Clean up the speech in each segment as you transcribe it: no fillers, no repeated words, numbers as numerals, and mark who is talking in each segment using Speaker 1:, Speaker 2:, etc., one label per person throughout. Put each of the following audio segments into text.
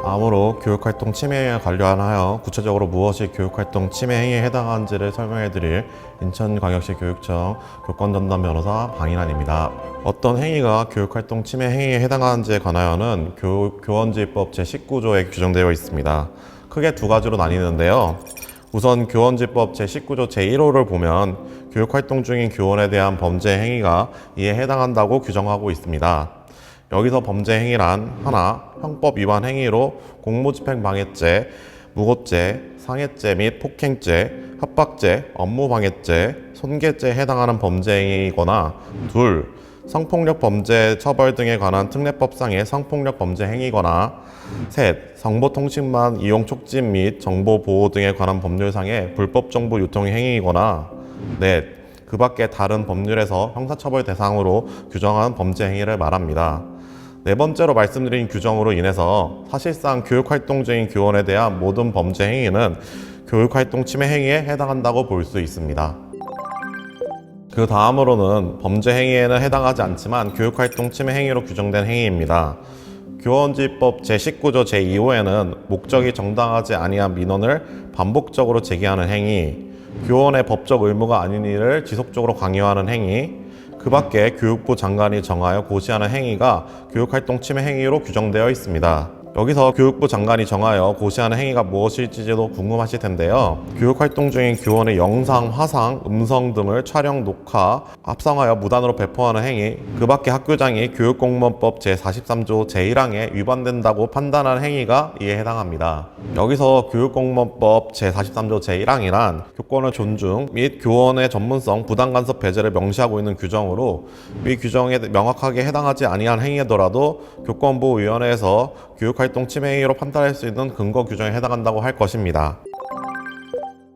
Speaker 1: 다음으로 교육활동 침해에 관련하여 구체적으로 무엇이 교육활동 침해 행위에 해당하는지를 설명해드릴 인천광역시 교육청 교권전담 변호사 방인환입니다. 어떤 행위가 교육활동 침해 행위에 해당하는지에 관하여는 교원지법 제19조에 규정되어 있습니다. 크게 두 가지로 나뉘는데요. 우선 교원지법 제19조 제1호를 보면 교육활동 중인 교원에 대한 범죄 행위가 이에 해당한다고 규정하고 있습니다. 여기서 범죄 행위란 하나, 형법 위반 행위로 공무집행방해죄, 무고죄, 상해죄 및 폭행죄, 협박죄, 업무방해죄, 손괴죄에 해당하는 범죄 행위이거나 둘, 성폭력 범죄 처벌 등에 관한 특례법상의 성폭력 범죄 행위거나 셋, 정보통신망 이용 촉진 및 정보 보호 등에 관한 법률상의 불법 정보 유통 행위이거나 넷, 그 밖에 다른 법률에서 형사처벌 대상으로 규정한 범죄 행위를 말합니다. 네 번째로 말씀드린 규정으로 인해서 사실상 교육활동 중인 교원에 대한 모든 범죄 행위는 교육활동 침해 행위에 해당한다고 볼 수 있습니다. 그 다음으로는 범죄 행위에는 해당하지 않지만 교육활동 침해 행위로 규정된 행위입니다. 교원지법 제19조 제2호에는 목적이 정당하지 아니한 민원을 반복적으로 제기하는 행위, 교원의 법적 의무가 아닌 일을 지속적으로 강요하는 행위, 그 밖에 교육부 장관이 정하여 고시하는 행위가 교육활동 침해 행위로 규정되어 있습니다. 여기서 교육부 장관이 정하여 고시하는 행위가 무엇일지도 궁금하실 텐데요. 교육활동 중인 교원의 영상, 화상, 음성 등을 촬영, 녹화, 합성하여 무단으로 배포하는 행위, 그 밖에 학교장이 교육공무원법 제43조 제1항에 위반된다고 판단한 행위가 이에 해당합니다. 여기서 교육공무원법 제43조 제1항이란 교권의 존중 및 교원의 전문성, 부당간섭 배제를 명시하고 있는 규정으로 이 규정에 명확하게 해당하지 아니한 행위더라도 교권보호위원회에서 교육활동 침해 행위로 판단할 수 있는 근거 규정에 해당한다고 할 것입니다.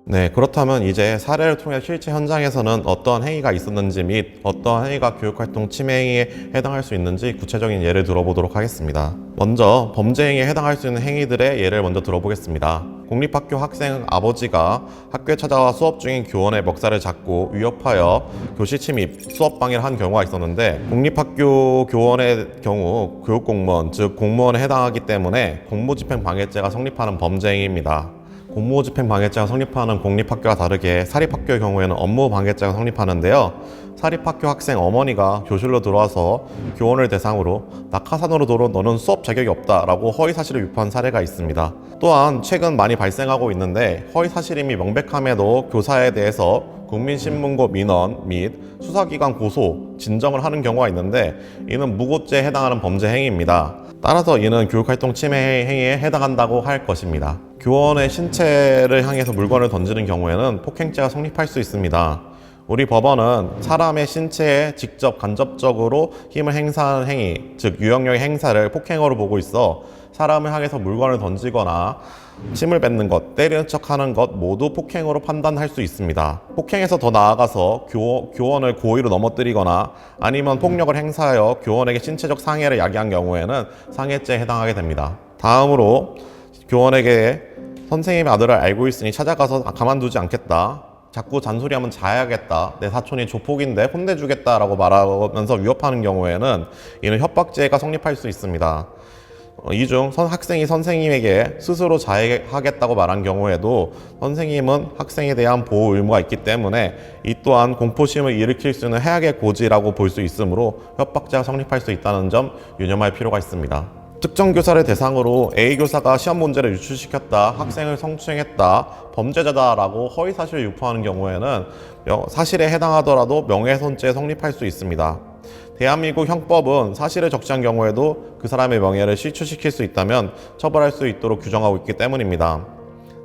Speaker 1: 네, 그렇다면 이제 사례를 통해 실제 현장에서는 어떠한 행위가 있었는지 및 어떠한 행위가 교육활동 침해 행위에 해당할 수 있는지 구체적인 예를 들어보도록 하겠습니다. 먼저 범죄 행위에 해당할 수 있는 행위들의 예를 먼저 들어보겠습니다. 공립학교 학생 아버지가 학교에 찾아와 수업 중인 교원의 멱살을 잡고 위협하여 교실 침입, 수업 방해를 한 경우가 있었는데 공립학교 교원의 경우 교육공무원, 즉 공무원에 해당하기 때문에 공무집행방해죄가 성립하는 범죄 행위입니다. 공무집행방해죄가 성립하는 공립학교와 다르게 사립학교의 경우에는 업무방해죄가 성립하는데요. 사립학교 학생 어머니가 교실로 들어와서 교원을 대상으로 낙하산으로 너는 수업 자격이 없다라고 허위사실을 유포한 사례가 있습니다. 또한 최근 많이 발생하고 있는데 허위사실임이 명백함에도 교사에 대해서 국민신문고 민원 및 수사기관 고소, 진정을 하는 경우가 있는데 이는 무고죄에 해당하는 범죄 행위입니다. 따라서 이는 교육활동 침해 행위에 해당한다고 할 것입니다. 교원의 신체를 향해서 물건을 던지는 경우에는 폭행죄가 성립할 수 있습니다. 우리 법원은 사람의 신체에 직접 간접적으로 힘을 행사하는 행위, 즉 유형력의 행사를 폭행으로 보고 있어 사람을 향해서 물건을 던지거나 침을 뱉는 것, 때리는 척하는 것 모두 폭행으로 판단할 수 있습니다. 폭행에서 더 나아가서 교원을 고의로 넘어뜨리거나 아니면 폭력을 행사하여 교원에게 신체적 상해를 야기한 경우에는 상해죄에 해당하게 됩니다. 다음으로 교원에게 선생님의 아들을 알고 있으니 찾아가서 가만두지 않겠다, 자꾸 잔소리하면 자야겠다, 내 사촌이 조폭인데 혼내주겠다라고 말하면서 위협하는 경우에는 이는 협박죄가 성립할 수 있습니다. 이 중 학생이 선생님에게 스스로 자해하겠다고 말한 경우에도 선생님은 학생에 대한 보호 의무가 있기 때문에 이 또한 공포심을 일으킬 수 있는 해악의 고지라고 볼 수 있으므로 협박죄가 성립할 수 있다는 점 유념할 필요가 있습니다. 특정 교사를 대상으로 A 교사가 시험 문제를 유출시켰다, 학생을 성추행했다, 범죄자다라고 허위사실을 유포하는 경우에는 사실에 해당하더라도 명예훼손죄에 성립할 수 있습니다. 대한민국 형법은 사실을 적시한 경우에도 그 사람의 명예를 실추시킬 수 있다면 처벌할 수 있도록 규정하고 있기 때문입니다.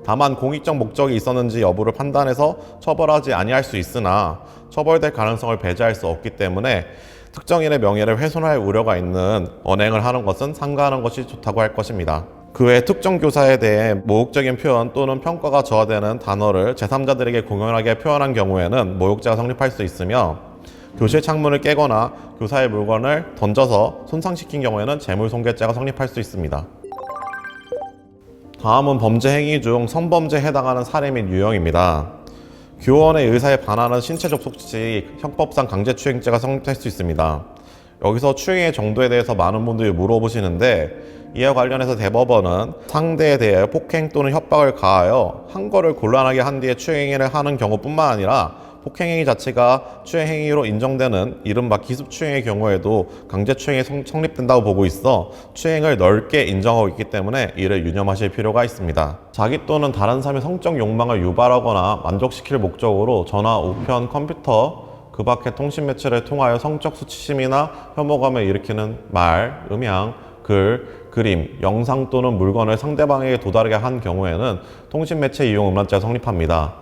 Speaker 1: 다만 공익적 목적이 있었는지 여부를 판단해서 처벌하지 아니할 수 있으나 처벌될 가능성을 배제할 수 없기 때문에 특정인의 명예를 훼손할 우려가 있는 언행을 하는 것은 삼가하는 것이 좋다고 할 것입니다. 그 외 특정 교사에 대해 모욕적인 표현 또는 평가가 저하되는 단어를 제3자들에게 공연하게 표현한 경우에는 모욕죄가 성립할 수 있으며 교실 창문을 깨거나 교사의 물건을 던져서 손상시킨 경우에는 재물손괴죄가 성립할 수 있습니다. 다음은 범죄 행위 중 성범죄에 해당하는 사례 및 유형입니다. 교원의 의사에 반하는 신체적 속식, 형법상 강제추행죄가 성립할 수 있습니다. 여기서 추행의 정도에 대해서 많은 분들이 물어보시는데 이와 관련해서 대법원은 상대에 대해 폭행 또는 협박을 가하여 한 거를 곤란하게 한 뒤에 추행행위를 하는 경우뿐만 아니라 폭행행위 자체가 추행행위로 인정되는 이른바 기습추행의 경우에도 강제추행이 성립된다고 보고 있어 추행을 넓게 인정하고 있기 때문에 이를 유념하실 필요가 있습니다. 자기 또는 다른 사람의 성적 욕망을 유발하거나 만족시킬 목적으로 전화, 우편, 컴퓨터, 그 밖의 통신 매체를 통하여 성적 수치심이나 혐오감을 일으키는 말, 음향, 글, 그림, 영상 또는 물건을 상대방에게 도달하게 한 경우에는 통신 매체 이용 음란죄가 성립합니다.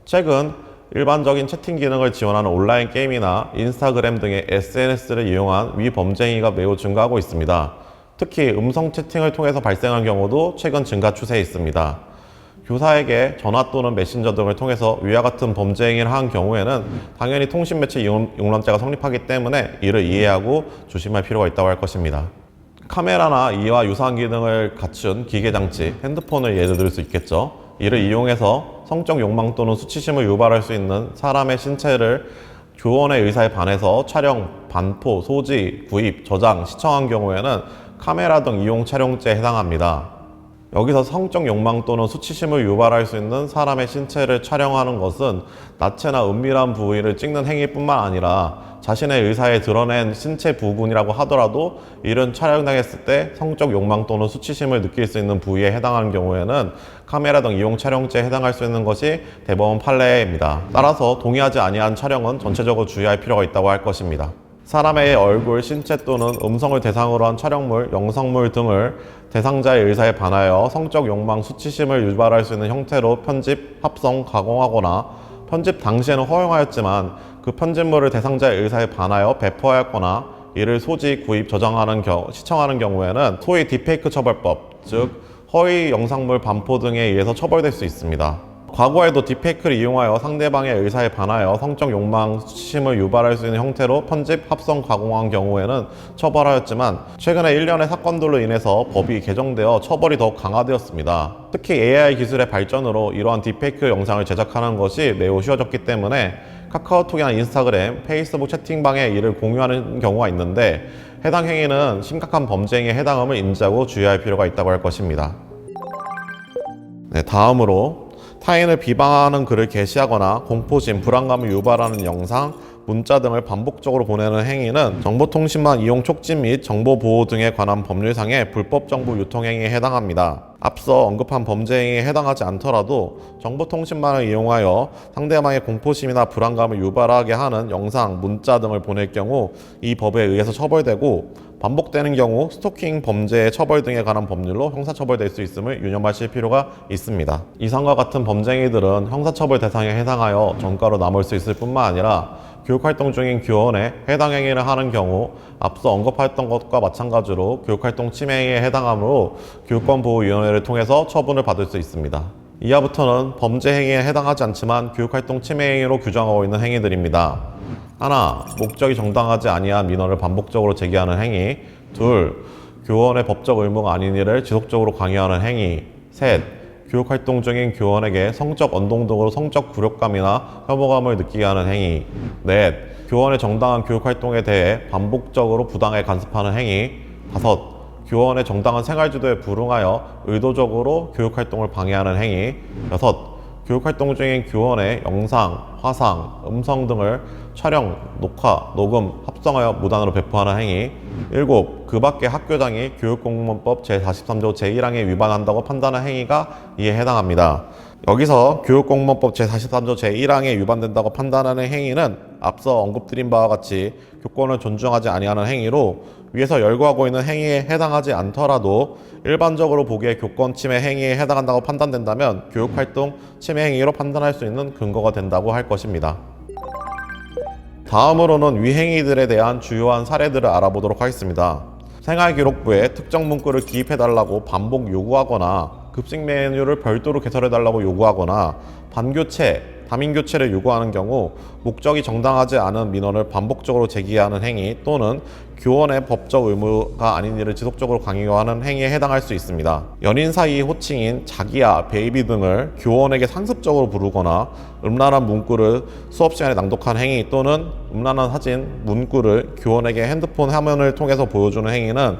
Speaker 1: 최근 일반적인 채팅 기능을 지원하는 온라인 게임이나 인스타그램 등의 SNS를 이용한 위범죄 행위가 매우 증가하고 있습니다. 특히 음성 채팅을 통해서 발생한 경우도 최근 증가 추세에 있습니다. 교사에게 전화 또는 메신저 등을 통해서 위와 같은 범죄 행위를 한 경우에는 당연히 통신매체 이용 음란죄가 성립하기 때문에 이를 이해하고 조심할 필요가 있다고 할 것입니다. 카메라나 이와 유사한 기능을 갖춘 기계장치, 핸드폰을 예를 들 수 있겠죠. 이를 이용해서 성적 욕망 또는 수치심을 유발할 수 있는 사람의 신체를 교원의 의사에 반해서 촬영, 반포, 소지, 구입, 저장, 시청한 경우에는 카메라 등 이용 촬영죄에 해당합니다. 여기서 성적 욕망 또는 수치심을 유발할 수 있는 사람의 신체를 촬영하는 것은 나체나 은밀한 부위를 찍는 행위뿐만 아니라 자신의 의사에 드러낸 신체 부분이라고 하더라도 이런 촬영당했을 때 성적 욕망 또는 수치심을 느낄 수 있는 부위에 해당하는 경우에는 카메라 등 이용 촬영죄에 해당할 수 있는 것이 대법원 판례입니다. 따라서 동의하지 아니한 촬영은 전체적으로 주의할 필요가 있다고 할 것입니다. 사람의 얼굴, 신체 또는 음성을 대상으로 한 촬영물, 영상물 등을 대상자의 의사에 반하여 성적 욕망, 수치심을 유발할 수 있는 형태로 편집, 합성, 가공하거나 편집 당시에는 허용하였지만 그 편집물을 대상자의 의사에 반하여 배포하였거나 이를 소지, 구입, 저장하는 시청하는 경우에는 소위 딥페이크 처벌법, 즉 허위 영상물 반포 등에 의해서 처벌될 수 있습니다. 과거에도 딥페이크를 이용하여 상대방의 의사에 반하여 성적 욕망, 수치심을 유발할 수 있는 형태로 편집, 합성, 가공한 경우에는 처벌하였지만 최근에 일련의 사건들로 인해서 법이 개정되어 처벌이 더욱 강화되었습니다. 특히 AI 기술의 발전으로 이러한 딥페이크 영상을 제작하는 것이 매우 쉬워졌기 때문에 카카오톡이나 인스타그램, 페이스북 채팅방에 이를 공유하는 경우가 있는데 해당 행위는 심각한 범죄 행위에 해당함을 인지하고 주의할 필요가 있다고 할 것입니다. 다음으로 타인을 비방하는 글을 게시하거나 공포심, 불안감을 유발하는 영상, 문자 등을 반복적으로 보내는 행위는 정보통신망 이용 촉진 및 정보보호 등에 관한 법률상의 불법 정보 유통 행위에 해당합니다. 앞서 언급한 범죄 행위에 해당하지 않더라도 정보통신망을 이용하여 상대방의 공포심이나 불안감을 유발하게 하는 영상, 문자 등을 보낼 경우 이 법에 의해서 처벌되고 반복되는 경우 스토킹 범죄의 처벌 등에 관한 법률로 형사처벌될 수 있음을 유념하실 필요가 있습니다. 이상과 같은 범죄 행위들은 형사처벌 대상에 해당하여 전과로 남을 수 있을 뿐만 아니라 교육활동 중인 교원에 해당 행위를 하는 경우 앞서 언급했던 것과 마찬가지로 교육활동 침해 행위에 해당하므로 교육권보호위원회를 통해서 처분을 받을 수 있습니다. 이하부터는 범죄 행위에 해당하지 않지만 교육활동 침해 행위로 규정하고 있는 행위들입니다. 하나, 목적이 정당하지 아니한 민원을 반복적으로 제기하는 행위. 둘, 교원의 법적 의무가 아닌 일을 지속적으로 강요하는 행위. 셋, 교육활동 중인 교원에게 성적 언동 등으로 성적 굴욕감이나 혐오감을 느끼게 하는 행위. 넷, 교원의 정당한 교육활동에 대해 반복적으로 부당하게 간섭하는 행위. 다섯, 교원의 정당한 생활지도에 불응하여 의도적으로 교육활동을 방해하는 행위. 여섯, 교육활동 중인 교원의 영상, 화상, 음성 등을 촬영, 녹화, 녹음, 합성하여 무단으로 배포하는 행위. 7. 그 밖의 학교장이 교육공무원법 제43조 제1항에 위반한다고 판단한 행위가 이에 해당합니다. 여기서 교육공무원법 제43조 제1항에 위반된다고 판단하는 행위는 앞서 언급드린 바와 같이 교권을 존중하지 아니하는 행위로 위에서 열거하고 있는 행위에 해당하지 않더라도 일반적으로 보기에 교권 침해 행위에 해당한다고 판단된다면 교육활동 침해 행위로 판단할 수 있는 근거가 된다고 할 것입니다. 다음으로는 위 행위들에 대한 주요한 사례들을 알아보도록 하겠습니다. 생활기록부에 특정 문구를 기입해달라고 반복 요구하거나 급식 메뉴를 별도로 개설해달라고 요구하거나 반교체, 담임교체를 요구하는 경우 목적이 정당하지 않은 민원을 반복적으로 제기하는 행위 또는 교원의 법적 의무가 아닌 일을 지속적으로 강요하는 행위에 해당할 수 있습니다. 연인 사이 호칭인 자기야, 베이비 등을 교원에게 상습적으로 부르거나 음란한 문구를 수업 시간에 낭독한 행위 또는 음란한 사진, 문구를 교원에게 핸드폰 화면을 통해서 보여주는 행위는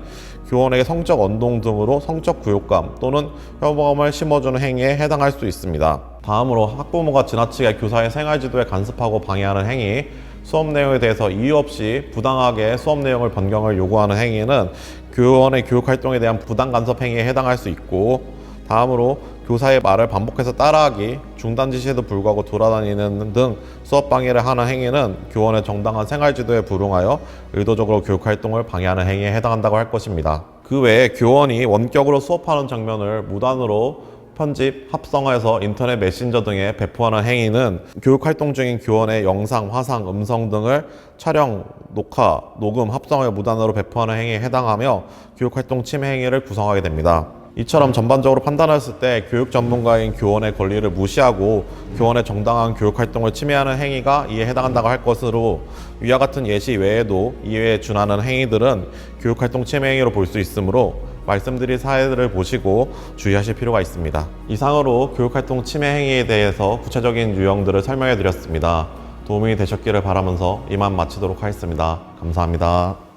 Speaker 1: 교원에게 성적 언동 등으로 성적 구욕감 또는 혐오감을 심어주는 행위에 해당할 수 있습니다. 다음으로 학부모가 지나치게 교사의 생활지도에 간섭하고 방해하는 행위, 수업 내용에 대해서 이유 없이 부당하게 수업 내용을 변경을 요구하는 행위는 교원의 교육활동에 대한 부당 간섭 행위에 해당할 수 있고, 다음으로 교사의 말을 반복해서 따라하기, 중단 지시에도 불구하고 돌아다니는 등 수업 방해를 하는 행위는 교원의 정당한 생활지도에 불응하여 의도적으로 교육활동을 방해하는 행위에 해당한다고 할 것입니다. 그 외에 교원이 원격으로 수업하는 장면을 무단으로 편집, 합성해서 인터넷 메신저 등에 배포하는 행위는 교육활동 중인 교원의 영상, 화상, 음성 등을 촬영, 녹화, 녹음, 합성을 무단으로 배포하는 행위에 해당하며 교육활동 침해 행위를 구성하게 됩니다. 이처럼 전반적으로 판단했을 때 교육 전문가인 교원의 권리를 무시하고 교원의 정당한 교육활동을 침해하는 행위가 이에 해당한다고 할 것으로, 위와 같은 예시 외에도 이에 준하는 행위들은 교육활동 침해 행위로 볼 수 있으므로 말씀드린 사례들을 보시고 주의하실 필요가 있습니다. 이상으로 교육활동 침해 행위에 대해서 구체적인 유형들을 설명해 드렸습니다. 도움이 되셨기를 바라면서 이만 마치도록 하겠습니다. 감사합니다.